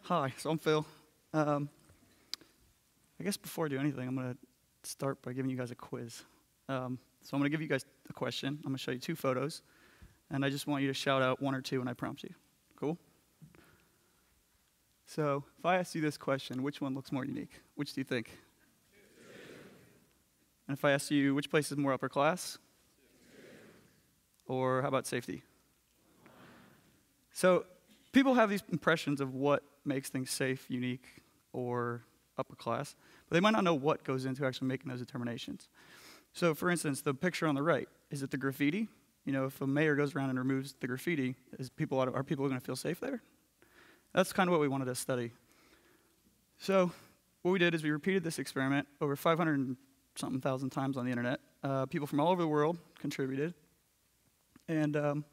Hi, so I'm Phil. I guess before I do anything, I'm going to start by giving you guys a quiz. So I'm going to give you guys a question. I'm going to show you 2 photos, and I just want you to shout out 1 or 2 when I prompt you. Cool? So if I ask you this question, which one looks more unique? Which do you think? 2. And if I ask you, which place is more upper class? 2. Or how about safety? 1. So people have these impressions of what makes things safe, unique, or upper class, but they might not know what goes into actually making those determinations. So for instance, the picture on the right, is it the graffiti? You know, if a mayor goes around and removes the graffiti, are people going to feel safe there? That's kind of what we wanted to study. So what we did is we repeated this experiment over 500-something thousand times on the internet. People from all over the world contributed, and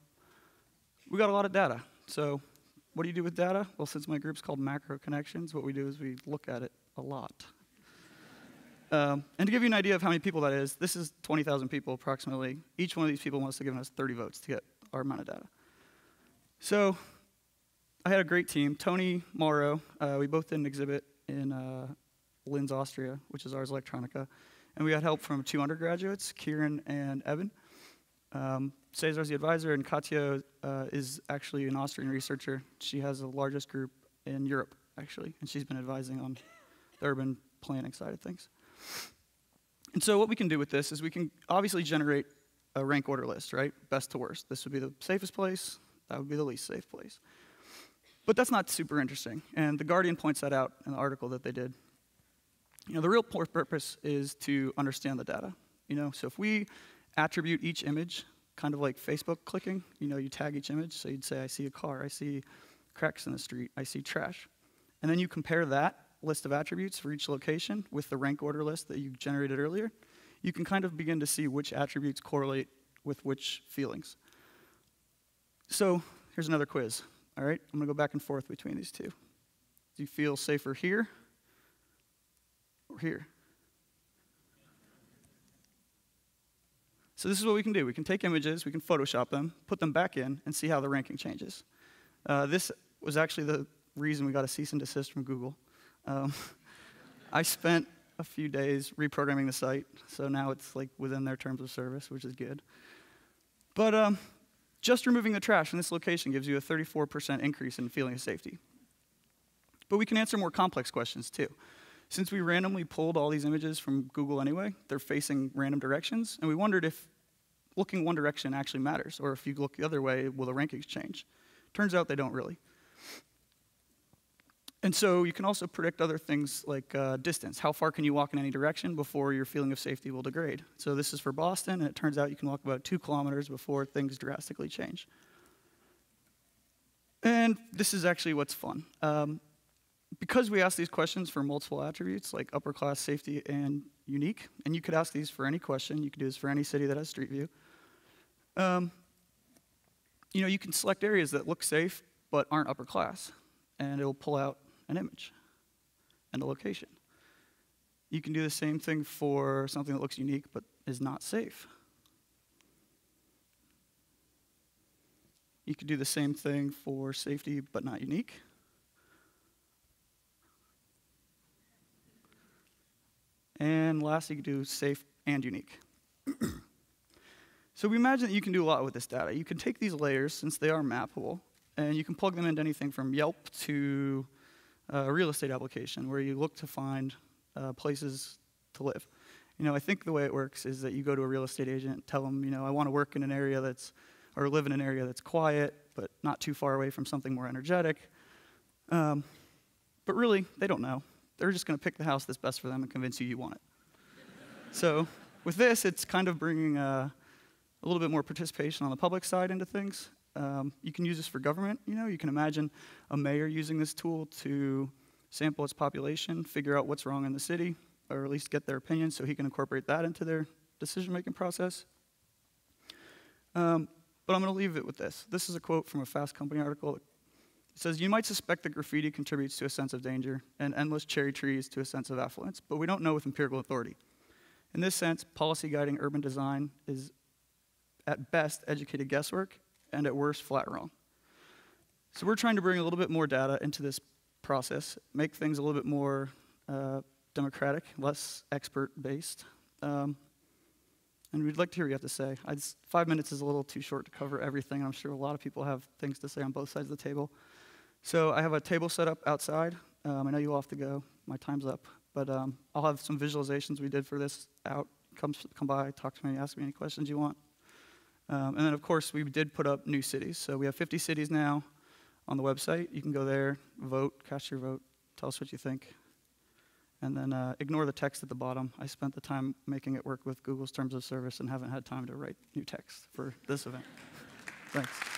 we got a lot of data. So what do you do with data? Well, since my group's called Macro Connections, what we do is we look at it a lot. And to give you an idea of how many people that is, this is 20,000 people approximately. Each one of these people must have given us 30 votes to get our amount of data. So I had a great team. Tony, Mauro, we both did an exhibit in Linz, Austria, which is Ars Electronica. And we had help from 2 undergraduates, Kieran and Evan. Cesar's the advisor, and Katja is actually an Austrian researcher. She has the largest group in Europe, actually, and she's been advising on the urban planning side of things. And so what we can do with this is we can obviously generate a rank order list, right? Best to worst. This would be the safest place. That would be the least safe place. But that's not super interesting, and The Guardian points that out in the article that they did. You know, the real purpose is to understand the data. You know, so if we attribute each image, kind of like Facebook clicking, you know, you tag each image, so you'd say, I see a car, I see cracks in the street, I see trash. And then you compare that list of attributes for each location with the rank order list that you generated earlier, you can kind of begin to see which attributes correlate with which feelings. So here's another quiz, all right? I'm gonna go back and forth between these 2. Do you feel safer here or here? So this is what we can do. We can take images, we can Photoshop them, put them back in, and see how the ranking changes. This was actually the reason we got a cease and desist from Google. I spent a few days reprogramming the site, so now it's like within their terms of service, which is good. But just removing the trash in this location gives you a 34% increase in feeling of safety. But we can answer more complex questions too. Since we randomly pulled all these images from Google anyway, they're facing random directions, and we wondered if looking one direction actually matters, or if you look the other way, will the rankings change? Turns out they don't really. And so you can also predict other things like distance. How far can you walk in any direction before your feeling of safety will degrade? So this is for Boston, and it turns out you can walk about 2 kilometers before things drastically change. And this is actually what's fun. Because we ask these questions for multiple attributes, like upper class, safety, and unique, and you could ask these for any question, you could do this for any city that has Streetview, you know, you can select areas that look safe but aren't upper class, and it'll pull out an image and a location. You can do the same thing for something that looks unique but is not safe. You could do the same thing for safety but not unique. And lastly, you can do safe and unique. So we imagine that you can do a lot with this data. You can take these layers, since they are mappable, and you can plug them into anything from Yelp to a real estate application where you look to find places to live. You know, I think the way it works is that you go to a real estate agent, tell them, you know, I want to work in an area or live in an area that's quiet, but not too far away from something more energetic. But really, they don't know. They're just going to pick the house that's best for them and convince you want it. So with this, it's kind of bringing a little bit more participation on the public side into things. You can use this for government. You know, you can imagine a mayor using this tool to sample its population, figure out what's wrong in the city, or at least get their opinion so he can incorporate that into their decision-making process. But I'm going to leave it with this. This is a quote from a Fast Company article. It says, you might suspect that graffiti contributes to a sense of danger and endless cherry trees to a sense of affluence, but we don't know with empirical authority. In this sense, policy guiding urban design is at best educated guesswork and at worst flat wrong. So we're trying to bring a little bit more data into this process, make things a little bit more democratic, less expert-based. And we'd like to hear what you have to say. 5 minutes is a little too short to cover everything. I'm sure a lot of people have things to say on both sides of the table. So I have a table set up outside. I know you all have to go. My time's up. But I'll have some visualizations we did for this out. Come by, talk to me, ask me any questions you want. And then, of course, we did put up new cities. So we have 50 cities now on the website. You can go there, vote, cast your vote, tell us what you think. And then ignore the text at the bottom. I spent the time making it work with Google's terms of service and haven't had time to write new text for this event. Thanks.